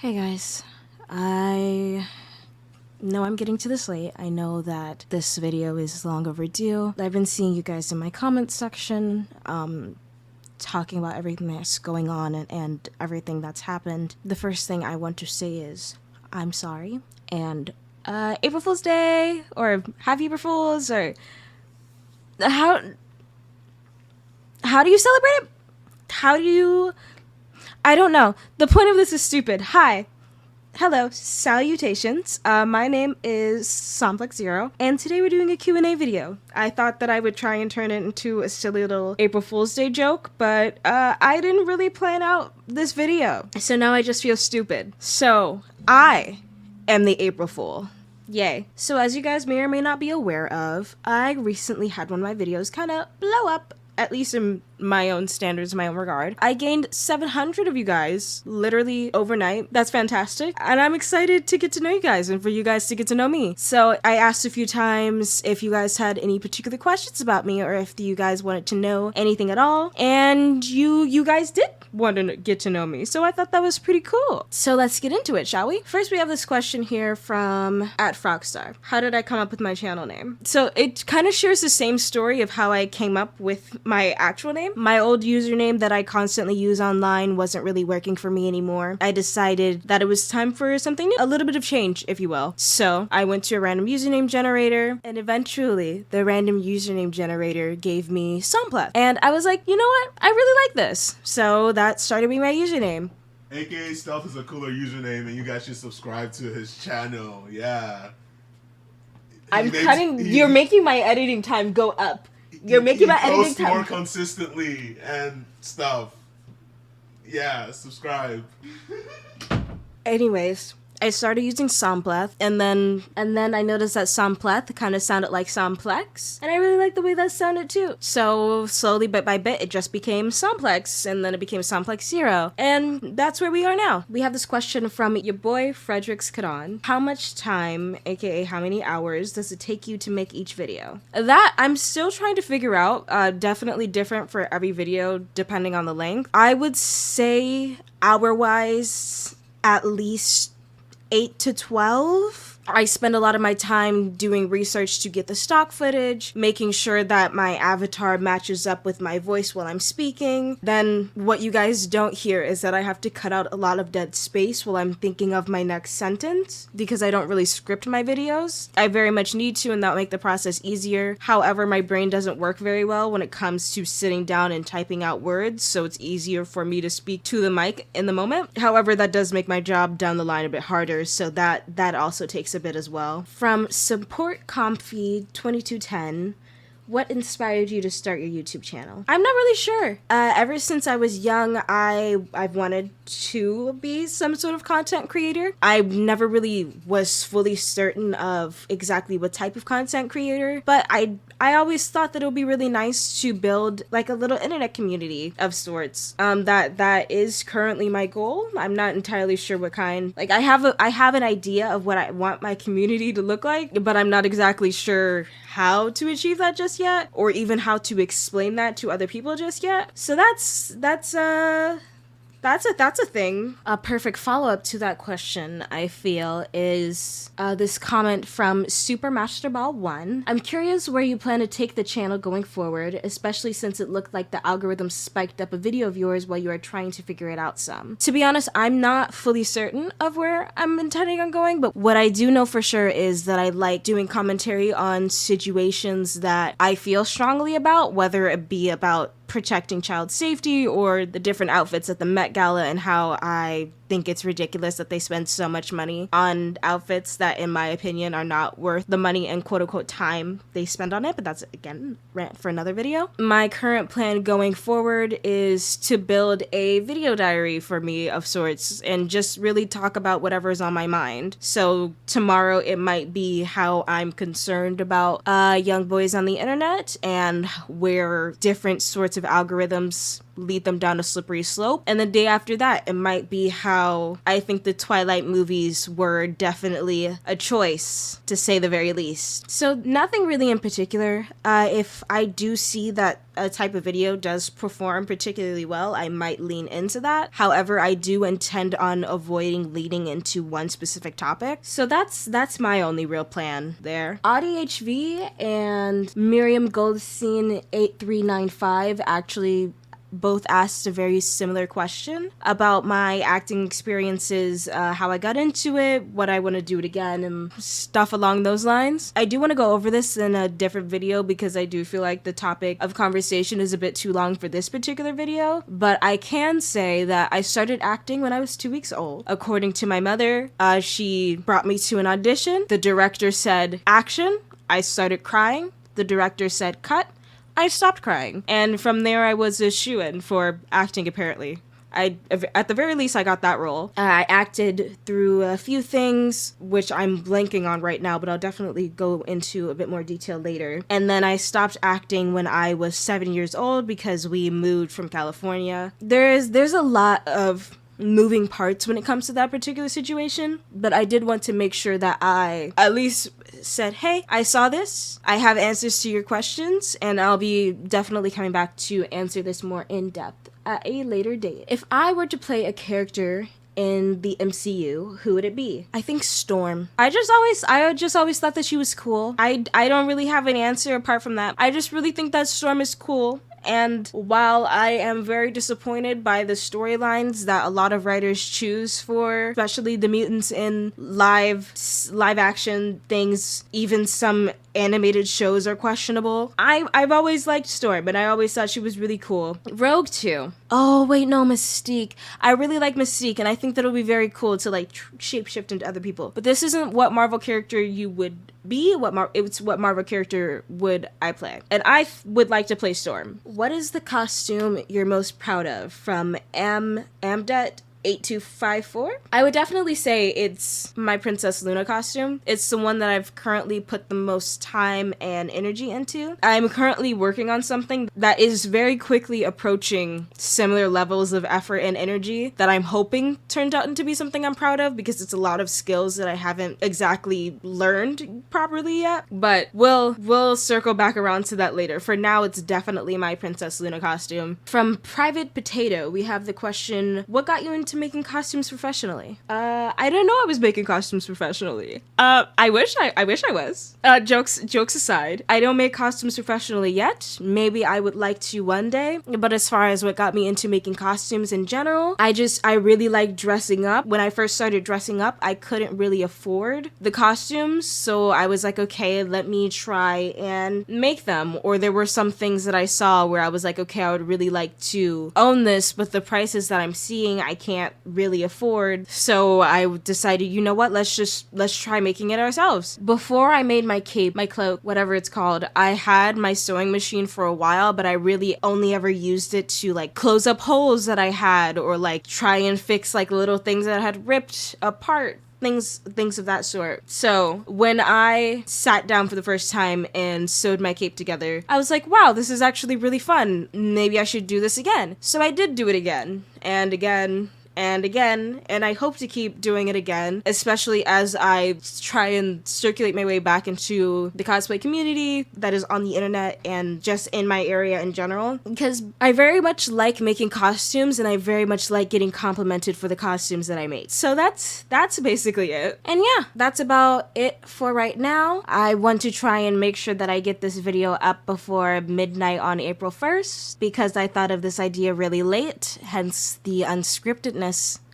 Hey guys, I know I'm getting to this late. I know that this video is long overdue. I've been seeing you guys in my comments section, talking about everything that's going on and everything that's happened. The first thing I want to say is, I'm sorry, and April Fool's Day, or Happy April Fools, or how do you celebrate it? How do you... I don't know. The point of this is stupid. Hi. Hello. Salutations. My name is Somplex Zero, and today we're doing a Q&A video. I thought that I would try and turn it into a silly little April Fool's Day joke, but I didn't really plan out this video. So now I just feel stupid. So, I am the April Fool. Yay. So as you guys may or may not be aware of, I recently had one of my videos kind of blow up. At least in my own standards, my own regard. I gained 700 of you guys, literally overnight. That's fantastic. And I'm excited to get to know you guys and for you guys to get to know me. So I asked a few times if you guys had any particular questions about me or if you guys wanted to know anything at all. And you guys did want to get to know me. So I thought that was pretty cool. So let's get into it, shall we? First, we have this question here from @Frogstar. How did I come up with my channel name? So it kind of shares the same story of how I came up with my actual name. My old username that I constantly use online wasn't really working for me anymore. I decided that it was time for something new, a little bit of change, if you will. So I went to a random username generator, and eventually the random username generator gave me Sompleth. And I was like, you know what? I really like this. So that started being my username. AKA Stealth is a cooler username, and you guys should subscribe to his channel. Yeah. You're making my editing time go up. You're making my editing time more consistently and stuff. Yeah, subscribe. Anyways, I started using Sompleth, and then I noticed that Sompleth kind of sounded like Somplex, and I really liked the way that sounded too. So slowly, bit by bit, it just became Somplex, and then it became Somplex Zero, and that's where we are now. We have this question from your boy Fredericks Kadon. How much time, aka how many hours, does it take you to make each video? That I'm still trying to figure out. Definitely different for every video depending on the length. I would say hour-wise, at least 8 to 12. I spend a lot of my time doing research to get the stock footage, making sure that my avatar matches up with my voice while I'm speaking. Then what you guys don't hear is that I have to cut out a lot of dead space while I'm thinking of my next sentence because I don't really script my videos. I very much need to, and that will make the process easier. However, my brain doesn't work very well when it comes to sitting down and typing out words, so it's easier for me to speak to the mic in the moment. However, that does make my job down the line a bit harder, so that also takes a bit as well. From Support Comfy 2210, what inspired you to start your YouTube channel? I'm not really sure. Ever since I was young, I've wanted to be some sort of content creator. I never really was fully certain of exactly what type of content creator, but I always thought that it would be really nice to build like a little internet community of sorts. That is currently my goal. I'm not entirely sure what kind. Like I have an idea of what I want my community to look like, but I'm not exactly sure how to achieve that just yet, or even how to explain that to other people just yet. So that's a thing. A perfect follow-up to that question, I feel, is this comment from SuperMasterBall1. I'm curious where you plan to take the channel going forward, especially since it looked like the algorithm spiked up a video of yours while you are trying to figure it out some. To be honest, I'm not fully certain of where I'm intending on going, but what I do know for sure is that I like doing commentary on situations that I feel strongly about, whether it be about protecting child safety or the different outfits at the Met Gala and how I think it's ridiculous that they spend so much money on outfits that in my opinion are not worth the money and quote-unquote time they spend on it, but that's again rant for another video. My current plan going forward is to build a video diary for me of sorts and just really talk about whatever is on my mind. So tomorrow it might be how I'm concerned about young boys on the internet and where different sorts of algorithms lead them down a slippery slope. And the day after that, it might be how I think the Twilight movies were definitely a choice, to say the very least. So nothing really in particular. If I do see that a type of video does perform particularly well, I might lean into that. However, I do intend on avoiding leading into one specific topic. So that's my only real plan there. AudiHV and Miriam Goldstein 8395 actually both asked a very similar question about my acting experiences, how I got into it, what I want to do it again, and stuff along those lines. I do want to go over this in a different video because I do feel like the topic of conversation is a bit too long for this particular video, but I can say that I started acting when I was 2 weeks old. According to my mother, she brought me to an audition. The director said, "Action." I started crying. The director said, "Cut." I stopped crying, and from there I was a shoo-in for acting, apparently. At the very least, I got that role. I acted through a few things, which I'm blanking on right now, but I'll definitely go into a bit more detail later. And then I stopped acting when I was 7 years old because we moved from California. There's a lot of moving parts when it comes to that particular situation, but I did want to make sure that I at least said, hey, I saw this, I have answers to your questions, and I'll be definitely coming back to answer this more in depth at a later date. If I were to play a character in the MCU, who would it be? I think Storm. I just always thought that she was cool. I don't really have an answer apart from that. I just really think that Storm is cool. And while I am very disappointed by the storylines that a lot of writers choose for, especially the mutants in live action things, even some animated shows are questionable. I've always liked Storm, and I always thought she was really cool. Rogue too. Oh wait, no, Mystique. I really like Mystique, and I think that it'll be very cool to like shapeshift into other people. But this isn't what Marvel character you would be. It's what Marvel character would I play, and I would like to play Storm. What is the costume you're most proud of from Amdet 8254? I would definitely say it's my Princess Luna costume. It's the one that I've currently put the most time and energy into. I'm currently working on something that is very quickly approaching similar levels of effort and energy that I'm hoping turned out to be something I'm proud of, because it's a lot of skills that I haven't exactly learned properly yet. But we'll circle back around to that later. For now, it's definitely my Princess Luna costume. From Private Potato, we have the question, what got you into making costumes professionally? I didn't know I was making costumes professionally. I wish I was. Jokes aside, I don't make costumes professionally yet. Maybe I would like to one day. But as far as what got me into making costumes in general, I really like dressing up. When I first started dressing up, I couldn't really afford the costumes, so I was like, okay, let me try and make them. Or there were some things that I saw where I was like, okay, I would really like to own this, but the prices that I'm seeing, I can't really afford. So I decided, you know what, let's try making it ourselves. Before I made my cape, my cloak, whatever it's called, I had my sewing machine for a while, but I really only ever used it to like close up holes that I had, or like try and fix like little things that had ripped apart. Things of that sort. So when I sat down for the first time and sewed my cape together, I was like, wow, this is actually really fun. Maybe I should do this again. So I did do it again and again and again, and I hope to keep doing it again, especially as I try and circulate my way back into the cosplay community that is on the internet and just in my area in general, because I very much like making costumes, and I very much like getting complimented for the costumes that I make. So that's basically it. And yeah, that's about it for right now. I want to try and make sure that I get this video up before midnight on April 1st, because I thought of this idea really late, hence the unscriptedness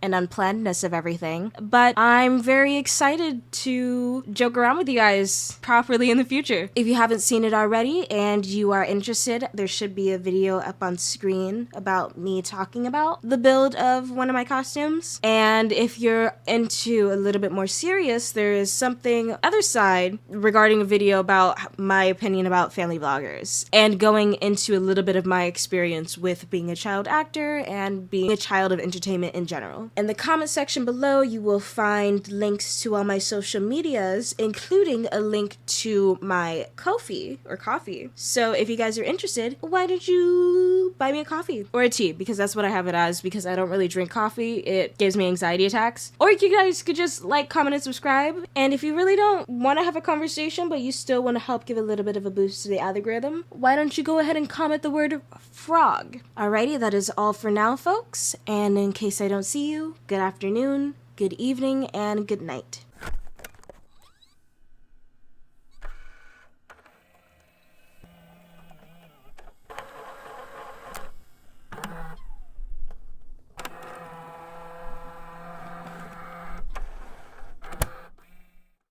and unplannedness of everything. But I'm very excited to joke around with you guys properly in the future. If you haven't seen it already and you are interested, there should be a video up on screen about me talking about the build of one of my costumes. And if you're into a little bit more serious, there is something other side regarding a video about my opinion about family vloggers and going into a little bit of my experience with being a child actor and being a child of entertainment in general. video. In the comment section below, you will find links to all my social medias, including a link to my Ko-fi or coffee. So if you guys are interested, why don't you buy me a coffee or a tea, because that's what I have it as, because I don't really drink coffee. It gives me anxiety attacks. Or you guys could just like, comment, and subscribe. And if you really don't want to have a conversation, but you still want to help give a little bit of a boost to the algorithm, why don't you go ahead and comment the word frog? Alrighty, that is all for now, folks. And in case I don't see you, good afternoon, good evening, and good night.